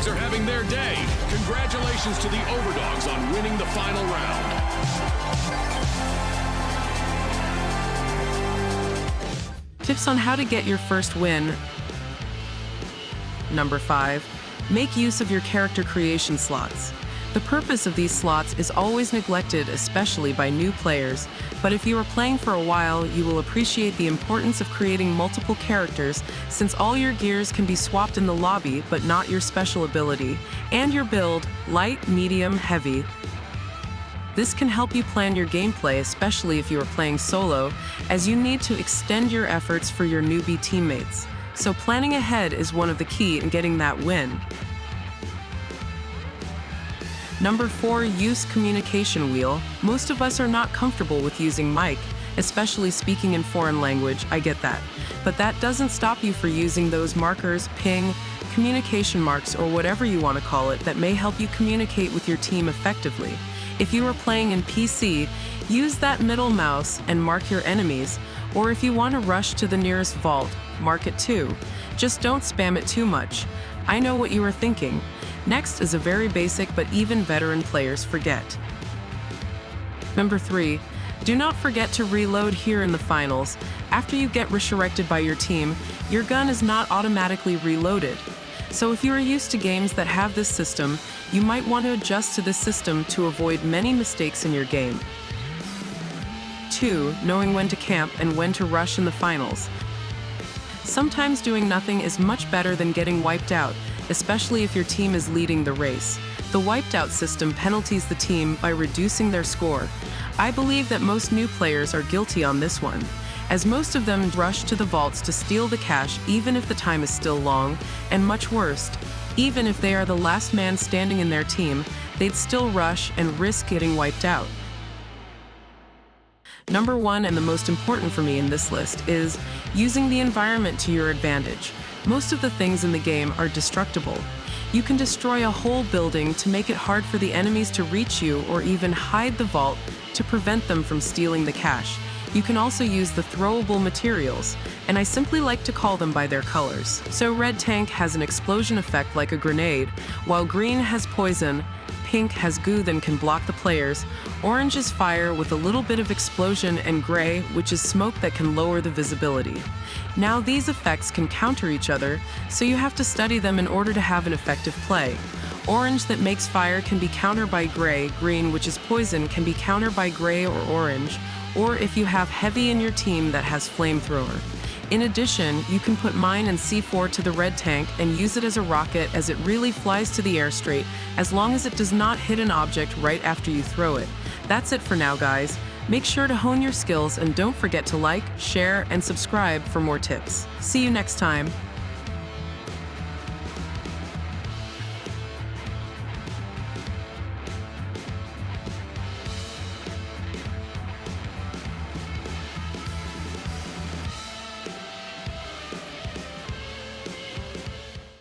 Overdogs are having their day. Congratulations to the Overdogs on winning the final round. Tips on how to get your first win. Number 5. Make use of your character creation slots. The purpose of these slots is always neglected, especially by new players, but if you are playing for a while, you will appreciate the importance of creating multiple characters, since all your gears can be swapped in the lobby, but not your special ability, and your build, light, medium, heavy. This can help you plan your gameplay, especially if you are playing solo, as you need to extend your efforts for your newbie teammates. So planning ahead is one of the key in getting that win. Number 4, use communication wheel. Most of us are not comfortable with using mic, especially speaking in foreign language, I get that. But that doesn't stop you from using those markers, ping, communication marks, or whatever you want to call it that may help you communicate with your team effectively. If you are playing in PC, use that middle mouse and mark your enemies, or if you want to rush to the nearest vault, mark it too. Just don't spam it too much. I know what you are thinking. Next is a very basic but even veteran players forget. Number 3, do not forget to reload here in the finals. After you get resurrected by your team, your gun is not automatically reloaded. So if you are used to games that have this system, you might want to adjust to this system to avoid many mistakes in your game. 2, knowing when to camp and when to rush in the finals. Sometimes doing nothing is much better than getting wiped out, especially if your team is leading the race. The wiped out system penalties the team by reducing their score. I believe that most new players are guilty on this one, as most of them rush to the vaults to steal the cash even if the time is still long, and much worse, even if they are the last man standing in their team, they'd still rush and risk getting wiped out. Number 1, and the most important for me in this list, is using the environment to your advantage. Most of the things in the game are destructible. You can destroy a whole building to make it hard for the enemies to reach you, or even hide the vault to prevent them from stealing the cash. You can also use the throwable materials, and I simply like to call them by their colors. So red tank has an explosion effect like a grenade, while green has poison, pink has goo that can block the players, orange is fire with a little bit of explosion, and gray, which is smoke that can lower the visibility. Now these effects can counter each other, so you have to study them in order to have an effective play. Orange that makes fire can be countered by gray, green, which is poison, can be countered by gray or orange, or if you have heavy in your team that has flamethrower. In addition, you can put mine and C4 to the red tank and use it as a rocket, as it really flies to the air straight, as long as it does not hit an object right after you throw it. That's it for now, guys. Make sure to hone your skills and don't forget to like, share, and subscribe for more tips. See you next time.